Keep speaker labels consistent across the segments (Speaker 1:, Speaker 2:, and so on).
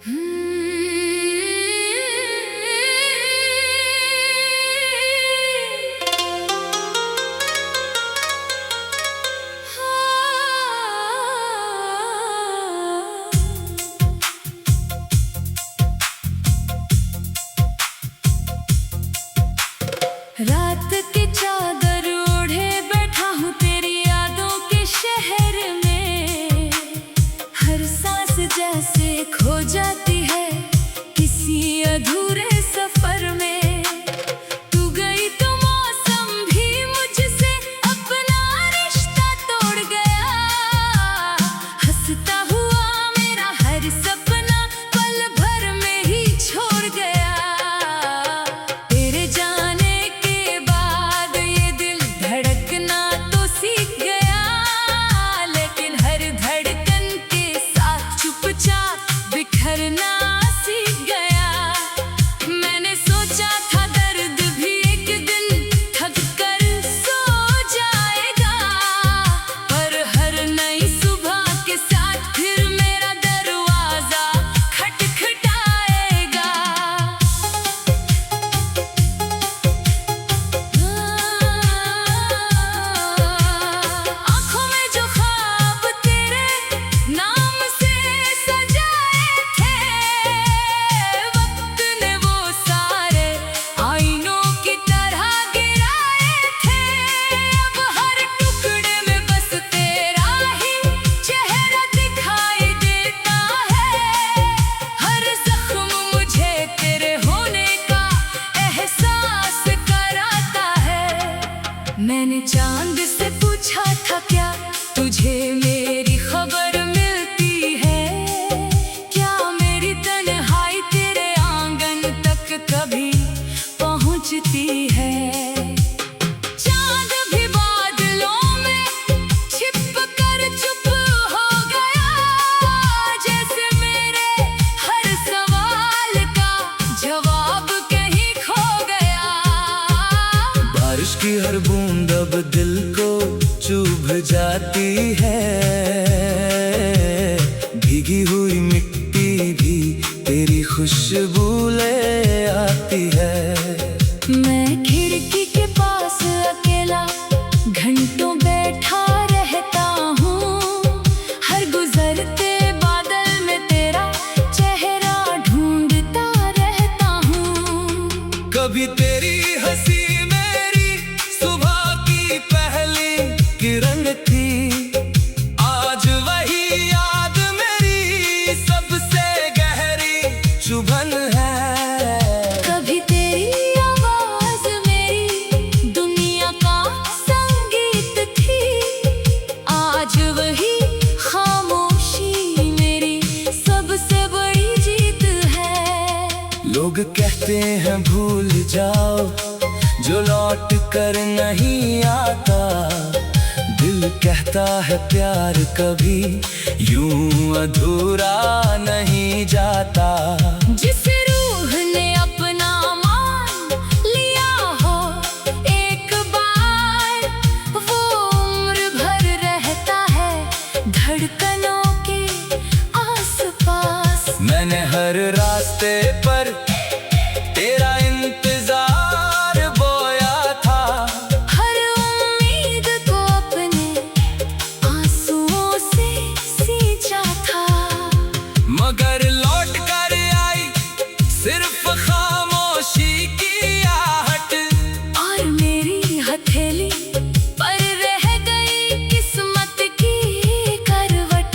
Speaker 1: रात की चादर ओढ़े बैठा हूँ तेरी यादों के शहर में। हर सांस जैसे खो जाती है किसी अधूरे सफर में। तू गई तो मौसम भी मुझसे अपना रिश्ता तोड़ गया। हंसता हुआ मेरा हर सपना पल भर में ही छोड़ गया। तेरे जाने के बाद ये दिल धड़कना तो सीख गया, लेकिन हर धड़कन के साथ चुपचाप बिखरना सीख गया। मैंने सोचा था दर्द भी एक दिन थक कर सो जाएगा, पर हर नई सुबह के साथ फिर मेरा दरवाजा खटखटाएगा। आँखों में जो ख्वाब तेरे नाम से सजाए थे, वक्त ने वो सारे आईनों की तरह गिराए थे। अब हर टुकड़े में बस तेरा ही चेहरा दिखाई देता है। हर जख्म मुझे तेरे होने का एहसास कराता है। मैंने चांद से पूछा था क्या तुझे मेरी खबर मिलती है? क्या मेरी तन्हाई तेरे आंगन तक कभी पहुंचती है? चांद भी बादलों में छिप कर चुप हो गया, जैसे मेरे हर सवाल का जवाब कहीं खो गया।
Speaker 2: बारिश की हर बूंद अब दिल को चुभ जाती है। भीगी हुई मिट्टी भी तेरी खुशबू ले आती है।
Speaker 1: मैं खिड़की के पास अकेला घंटों बैठा रहता हूँ। हर गुजरते बादल में तेरा चेहरा ढूंढता रहता हूँ।
Speaker 2: कभी तेरी हंसी मेरी सुबह की पहली किरण थी, आज वही याद मेरी सबसे गहरी चुभन है।
Speaker 1: कभी तेरी आवाज मेरी दुनिया का संगीत थी, आज वही खामोशी मेरी सबसे बड़ी जीत है।
Speaker 2: लोग कहते हैं भूल जाओ जो लौट कर नहीं आता। दिल कहता है प्यार कभी यूं अधूरा नहीं जाता।
Speaker 1: जिस रूह ने अपना मान लिया हो एक बार, वो उम्र भर रहता है धड़कनों के आसपास।
Speaker 2: मैंने हर रास्ते पर तेरा इंतजार बोया था।
Speaker 1: हर उम्मीद को अपने आंसुओं से सींचा था,
Speaker 2: मगर लौट कर आई सिर्फ खामोशी की आहट।
Speaker 1: और मेरी हथेली पर रह गई किस्मत की करवट।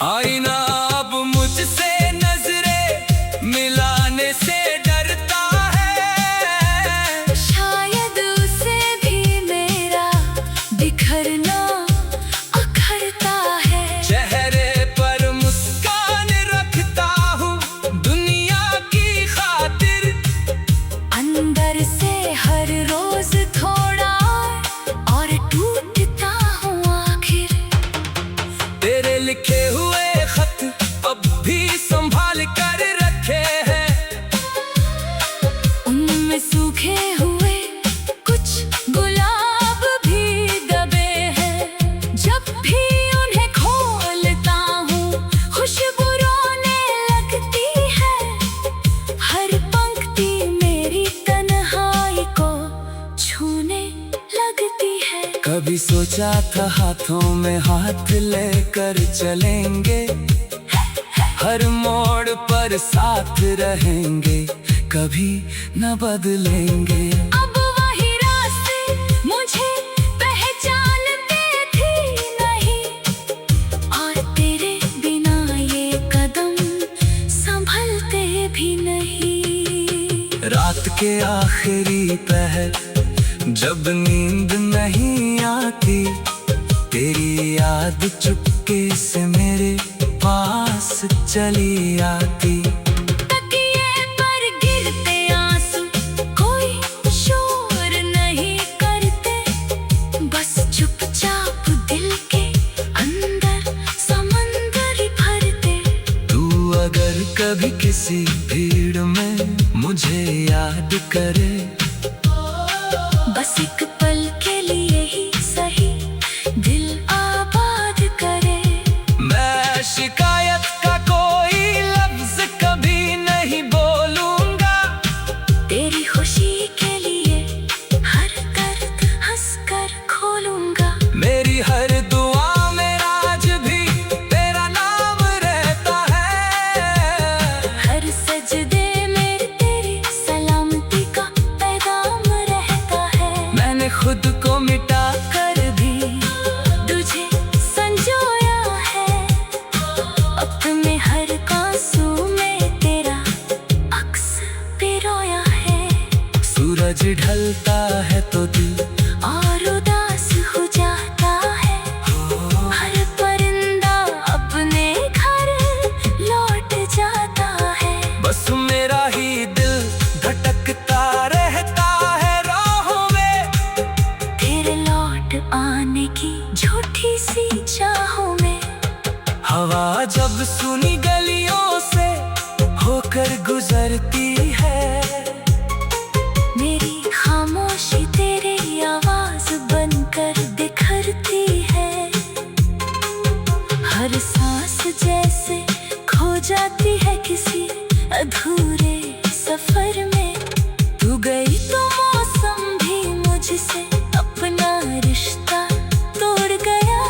Speaker 2: आईना अब मुझसे नजरें मिलाने से डरता है।
Speaker 1: शायद उसे भी मेरा बिखरना अखरता है।
Speaker 2: चेहरे पर मुस्कान रखता सोचा था हाथों में हाथ लेकर चलेंगे, हर मोड़ पर साथ रहेंगे, कभी न बदलेंगे।
Speaker 1: अब वही रास्ते मुझे पहचानते थी नहीं, और तेरे बिना ये कदम संभलते भी नहीं।
Speaker 2: रात के आखिरी पहर जब नींद नहीं आती, तेरी याद चुपके से मेरे पास चली आती।
Speaker 1: तकिए पर गिरते आंसू कोई शोर नहीं करते, बस चुपचाप दिल के अंदर समंदर भरते।
Speaker 2: तू अगर कभी किसी भीड़ में मुझे याद करे,
Speaker 1: बस एक पल के लिए ही सही दिल आबाद करे।
Speaker 2: मैं शिकायत का कोई लफ्ज कभी नहीं बोलूंगा,
Speaker 1: तेरी खुशी के लिए हर दर्द हंसकर खोलूंगा।
Speaker 2: मेरी हर दुआ में आज भी तेरा नाम रहता है,
Speaker 1: हर सजदे में तेरी सलामती का पैगाम रहता है।
Speaker 2: मैंने खुद को मिटा कर भी
Speaker 1: तुझे संजोया है, अपने हर आंसू में तेरा अक्स पिरोया है।
Speaker 2: सूरज ढलता है तो दिल
Speaker 1: और उदास हो जाता है, हर परिंदा अपने घर लौट जाता है।
Speaker 2: बस मेरा ही दिल भटकता रहता है राहों में,
Speaker 1: तेरे लौट आने की झूठी सी चाहों में।
Speaker 2: हवा जब सुनी गलियों से होकर गुजरती है,
Speaker 1: मेरी खामोशी तेरी आवाज बनकर बिखरती है। हर सांस जैसे खो जाती है किसी अधूरे सफर में। तू गई तो मौसम भी मुझसे अपना रिश्ता तोड़ गया,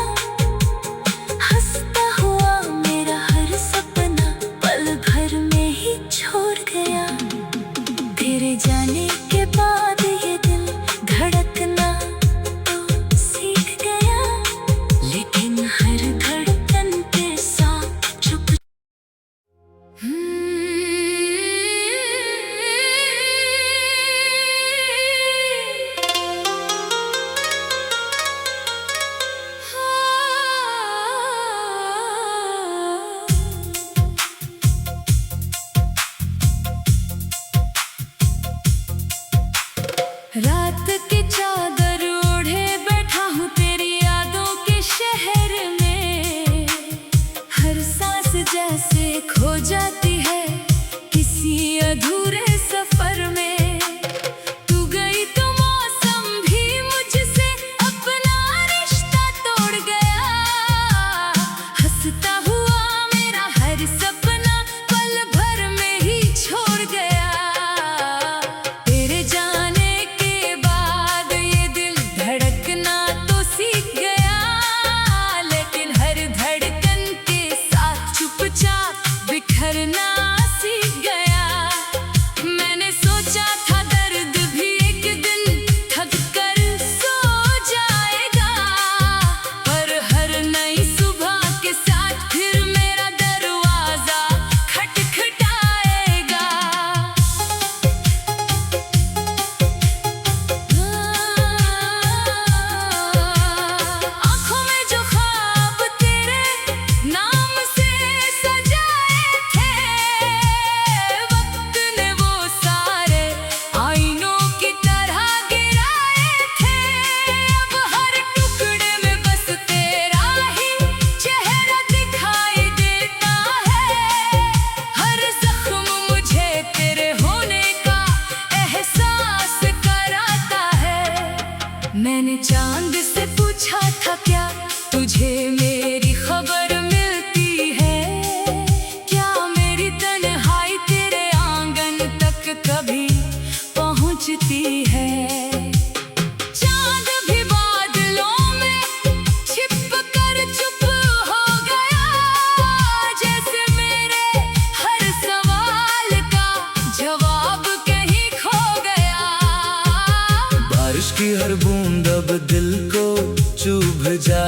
Speaker 1: हंसता हुआ मेरा हर सपना पल भर में ही छोड़ गया। तेरे जाने के बाद ये दिल धड़कना तो सीख गया, लेकिन हर धड़कन के साथ चुप। रात की चादर ओढ़े बैठा हूँ तेरी यादों के शहर में, हर सांस जैसे खो जाती है किसी अधूरे सफर में। तू गई तो मौसम भी मुझसे अपना रिश्ता तोड़ गया, हंसता हुआ मेरा हर सपना पल भर में ही छोड़ गया। तेरे जाने के बाद ये दिल धड़कना तो सीख गया, लेकिन हर धड़कन के साथ चुपचाप बिखरना सीख गया। मैंने सोचा था दर्द भी एक दिन थक कर सो जाएगा, पर हर नई सुबह के साथ फिर मेरा दरवाजा खटखटाएगा। आँखों में जो ख्वाब तेरे नाम से सजाए थे,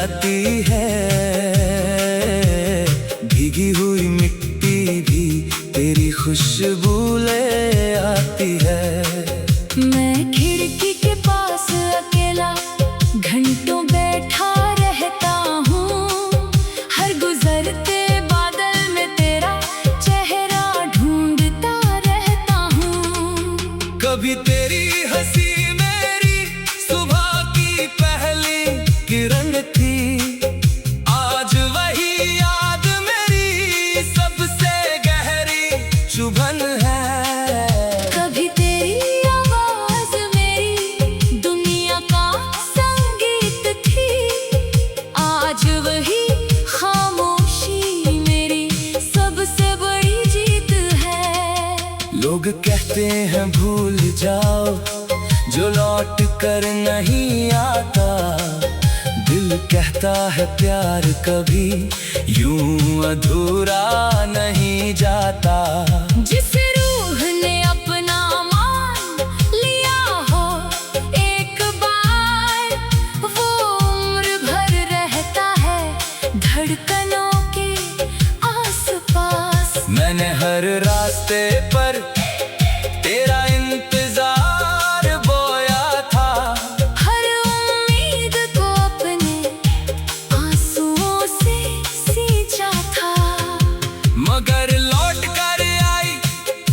Speaker 2: जाती है। भीगी हुई मिट्टी भी तेरी खुशबू ले आती है।
Speaker 1: मैं खिड़की के पास अकेला घंटों बैठा रहता हूँ। हर गुजरते बादल में तेरा चेहरा ढूंढता रहता हूँ।
Speaker 2: कभी तेरी हंसी मेरी सुबह की पहली किरण थी, आज वही याद मेरी सबसे गहरी चुभन है।
Speaker 1: कभी तेरी आवाज मेरी दुनिया का संगीत थी, आज वही खामोशी मेरी सबसे बड़ी जीत है।
Speaker 2: लोग कहते हैं भूल जाओ जो लौट कर नहीं आता, दिल कहता है प्यार कभी यूं अधूरा नहीं जाता।
Speaker 1: जिस रूह ने अपना मान लिया हो एक बार, वो उम्र भर रहता है धड़कनों के आसपास।
Speaker 2: मैंने हर रास्ते पर तेरा इंतजार बोया था,
Speaker 1: हर उम्मीद को अपने आंसुओं से सींचा था।
Speaker 2: मगर लौट कर आई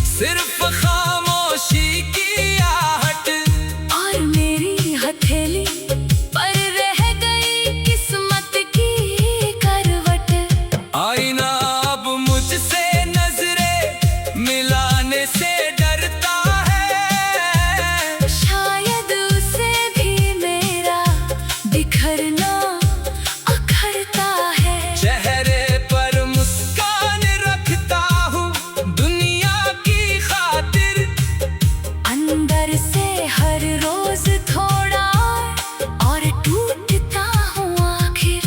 Speaker 2: सिर्फ खामोशी की आहट,
Speaker 1: और मेरी हथेली पर रह गई किस्मत की करवट।
Speaker 2: आईना अब मुझसे नजरें मिलाने से डरता है,
Speaker 1: शायद उसे भी मेरा बिखरना अखरता है।
Speaker 2: चेहरे पर मुस्कान रखता हूँ दुनिया की खातिर,
Speaker 1: अंदर से हर रोज थोड़ा और टूटता हूँ आखिर।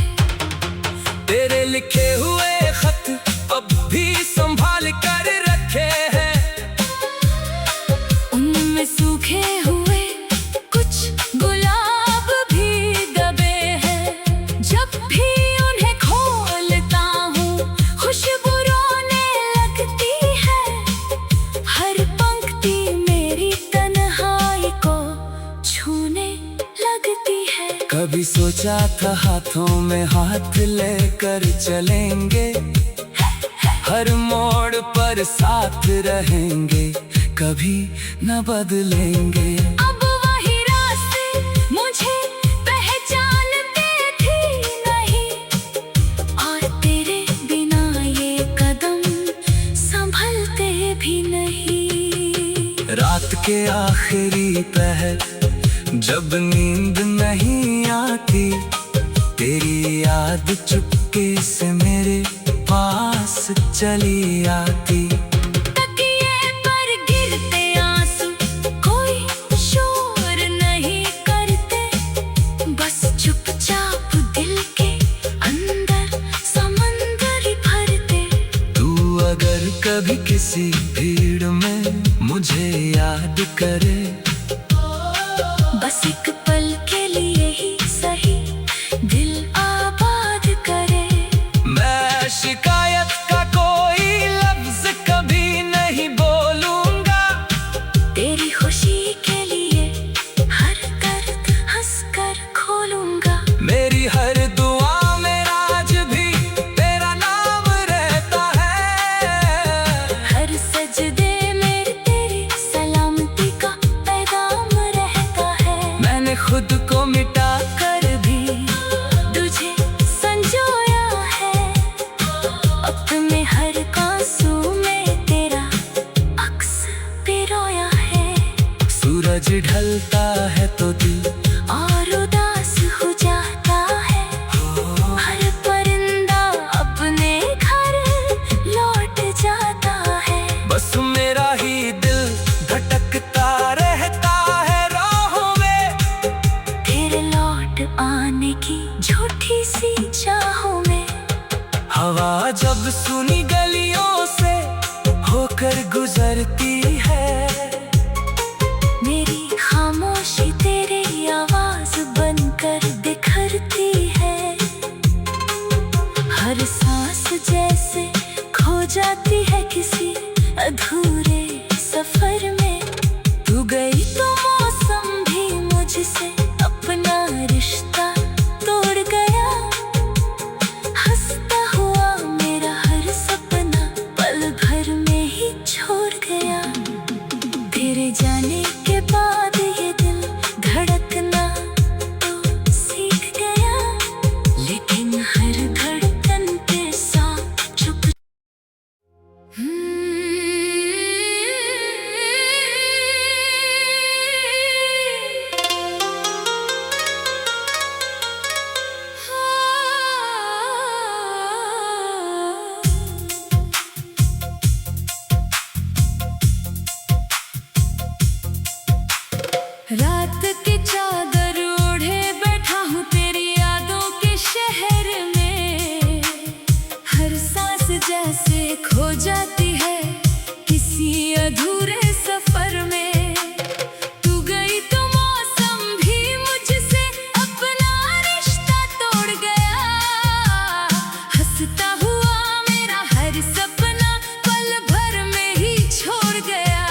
Speaker 2: तेरे लिखे हुए खत अब भी संभाल कर रखे हैं,
Speaker 1: उनमें सूखे हुए कुछ गुलाब भी दबे हैं। जब भी उन्हें खोलता हूँ खुशबू रोने लगती है। हर पंक्ति मेरी तन्हाई को छूने लगती है।
Speaker 2: कभी सोचा था हाथों में हाथ लेकर चलेंगे, हर मोड़ पर साथ रहेंगे, कभी न बदलेंगे।
Speaker 1: अब वही रास्ते मुझे पहचानते थी नहीं, और तेरे बिना ये कदम संभलते भी नहीं।
Speaker 2: रात के आखिरी पहर जब नींद नहीं आती, तेरी याद चुपके से मेरे पास चली आती।
Speaker 1: तकिए पर गिरते आंसू कोई शोर नहीं करते, बस चुपचाप दिल के अंदर समंदर भरते।
Speaker 2: तू अगर कभी किसी भीड़ में मुझे याद करे,
Speaker 1: बस एक पल के लिए ही सही दिल आबाद करे।
Speaker 2: मैं शिकायत का कोई लफ्ज कभी नहीं बोलूंगा,
Speaker 1: तेरी खुशी के लिए हर दर्द हंसकर खोलूंगा।
Speaker 2: मेरी हर दुआ में आज भी तेरा नाम रहता है।
Speaker 1: हर सजदे में तेरी सलामती का पैगाम रहता है।
Speaker 2: मैंने खुद को मिटा
Speaker 1: कर भी तुझे संजोया है, अपने हर आंसू में तेरा अक्स पिरोया है।
Speaker 2: सूरज ढलता है तो दिल
Speaker 1: और उदास हो जाता है, हर परिंदा अपने घर लौट जाता है।
Speaker 2: बस मेरा ही दिल भटकता रहता है राहों में,
Speaker 1: तेरे लौट आने की झूठी सी चाहों में।
Speaker 2: हवा जब सुनी गलियों से होकर गुजरती है,
Speaker 1: मेरी खामोशी तेरे जाती है किसी अधूरे सफर में। तू गई तो मौसम भी मुझसे अपना रिश्ता तोड़ गया। हंसता हुआ मेरा हर सपना पल भर में ही छोड़ गया। तेरे जाने के बाद ये दिल धड़कना तो सीख गया, लेकिन हर धड़कन के साथ चुप। रात की चादर ओढ़े बैठा हूँ तेरी यादों के शहर में। हर सांस जैसे खो जाती है किसी अधूरे सफर में। तू गई तो मौसम भी मुझसे अपना रिश्ता तोड़ गया। हंसता हुआ मेरा हर सपना पल भर में ही छोड़ गया।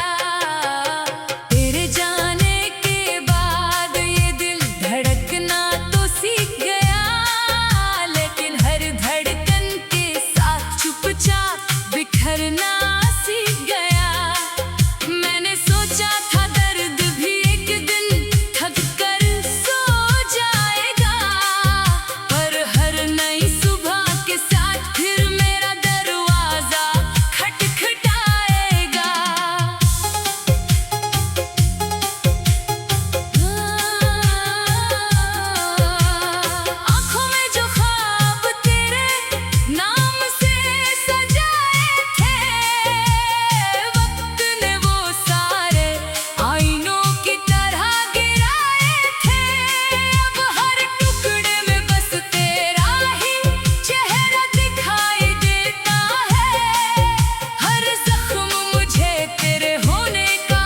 Speaker 1: तेरे जाने के बाद ये दिल धड़कना तो सीख गया, लेकिन हर धड़कन के साथ चुपचाप बिखरना सीख गया। मैंने सोचा था दर्द भी एक दिन थक कर सो जाएगा, पर हर नई सुबह के साथ फिर मेरा दरवाजा खटखटाएगा। आँखों में जो ख्वाब तेरे नाम से सजाए थे, वक्त ने वो सारे आईनों की तरह गिराए थे। अब हर टुकड़े में बस तेरा ही चेहरा दिखाई देता है। हर जख्म मुझे तेरे होने का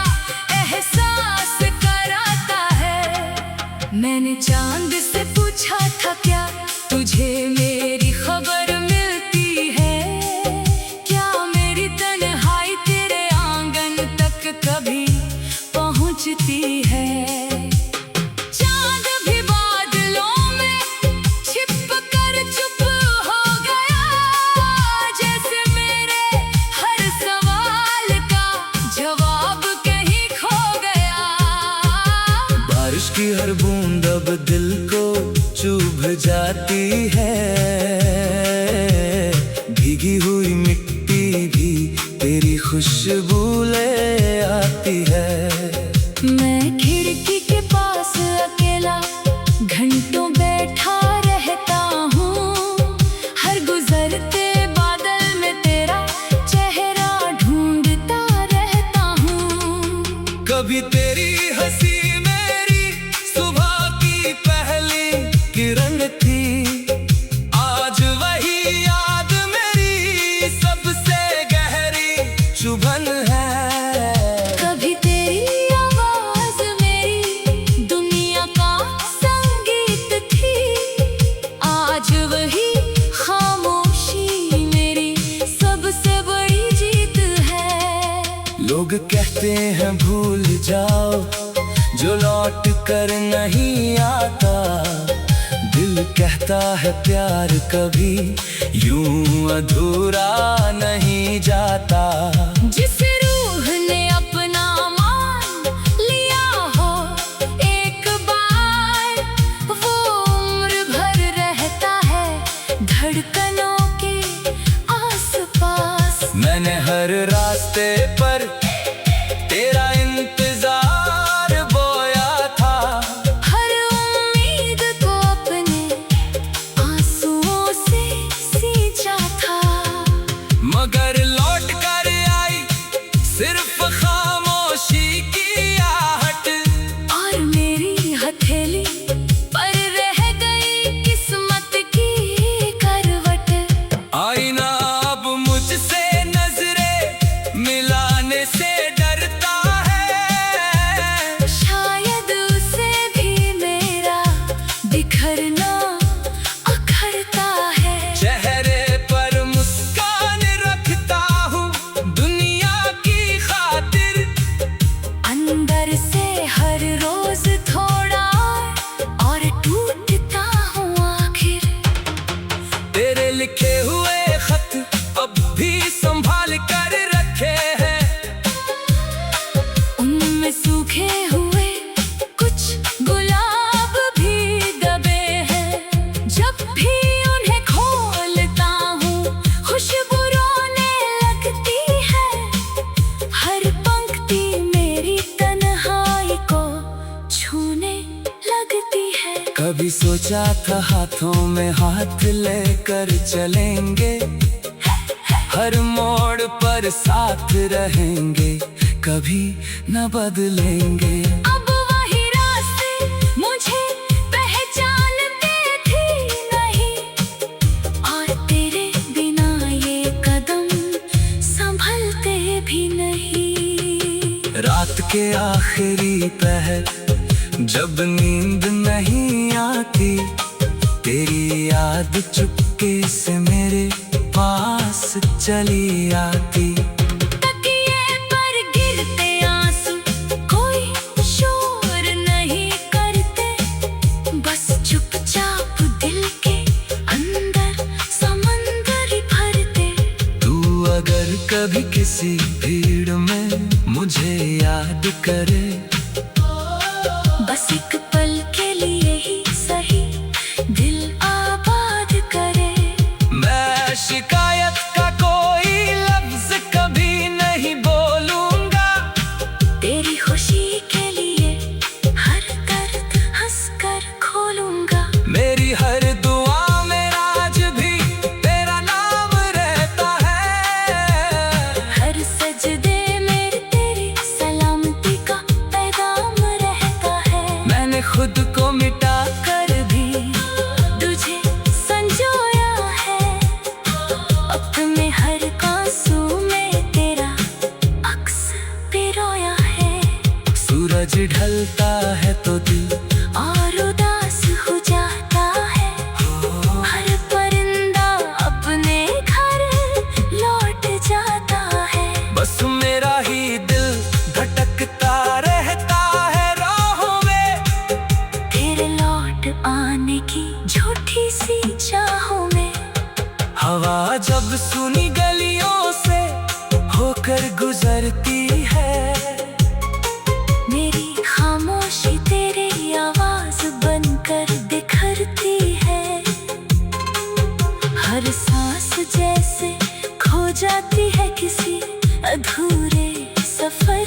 Speaker 1: एहसास कराता है। मैंने चांद से पूछा था क्या तुझे मेरी खबर मिलती है? क्या मेरी तन्हाई तेरे आंगन तक कभी पहुंचती है? चांद भी बादलों में छिप कर चुप हो गया, जैसे मेरे हर सवाल का जवाब कहीं खो गया।
Speaker 2: बारिश की हर बूंद अब दिल को चुभ जाती है। भीगी हुई मिट्टी भी तेरी खुशबू ले आती है।
Speaker 1: मैं खिड़की के पास अकेला घंटों बैठा रहता हूँ। हर गुजरते बादल में तेरा चेहरा ढूंढता रहता हूँ।
Speaker 2: कभी तेरी हंसी मेरी सुबह की पहली किरण थी, आज वही याद मेरी सबसे गहरी चुभन है।
Speaker 1: कभी तेरी आवाज मेरी दुनिया का संगीत थी, आज वही खामोशी मेरी सबसे बड़ी जीत है।
Speaker 2: लोग कहते हैं भूल जाओ जो लौट कर नहीं आता। दिल कहता है प्यार कभी यूं अधूरा नहीं जाता।
Speaker 1: जिस रूह ने अपना मान लिया हो एक बार, वो उम्र भर रहता है धड़कनों के आसपास।
Speaker 2: मैंने हर रास्ते पर तेरा इंतजार बोया था।
Speaker 1: हर उम्मीद को अपने आंसुओं से सींचा था,
Speaker 2: मगर लौट कर आई सिर्फ खामोशी की आहट।
Speaker 1: और मेरी हथेली पर रह गई किस्मत की करवट।
Speaker 2: आईना अब मुझसे नजरें मिला सोचा था हाथों में हाथ लेकर चलेंगे, हर मोड़ पर साथ रहेंगे, कभी न बदलेंगे।
Speaker 1: अब वही रास्ते मुझे पहचानते थे नहीं, और तेरे बिना ये कदम संभलते भी नहीं।
Speaker 2: रात के आखिरी पहर जब नींद नहीं आती, तेरी याद चुपके से मेरे पास चली आती।
Speaker 1: तकिए पर गिरते आंसू कोई शोर नहीं करते, बस चुपचाप दिल के अंदर समंदर भरते।
Speaker 2: तू अगर कभी किसी भीड़ में मुझे याद करे,
Speaker 1: बस एक पल के लिए ही सही दिल आबाद करे।
Speaker 2: मैं शिकायत का कोई लफ्ज कभी नहीं बोलूंगा,
Speaker 1: तेरी खुशी के लिए हर दर्द हंसकर खोलूंगा।
Speaker 2: मेरी हर दुआ में आज भी तेरा नाम रहता है,
Speaker 1: हर सजदे में तेरी सलामती का पैगाम रहता है।
Speaker 2: मैंने खुद को मिटा
Speaker 1: कर भी तुझे संजोया है, अपने हर आंसू में तेरा अक्स पिरोया है।
Speaker 2: सूरज ढलता है तो दिल
Speaker 1: और उदास हो जाता है, हर परिंदा अपने घर लौट जाता है।
Speaker 2: बस मेरा ही दिल भटकता रहता है राहों में,
Speaker 1: तेरे लौट आने की झूठी सी चाहों में।
Speaker 2: हवा जब सुनी गलियों से होकर गुजरती है,
Speaker 1: मेरी खामोशी तेरी आवाज बनकर बिखरती है। हर सांस जैसे खो जाती है किसी अधूरे सफर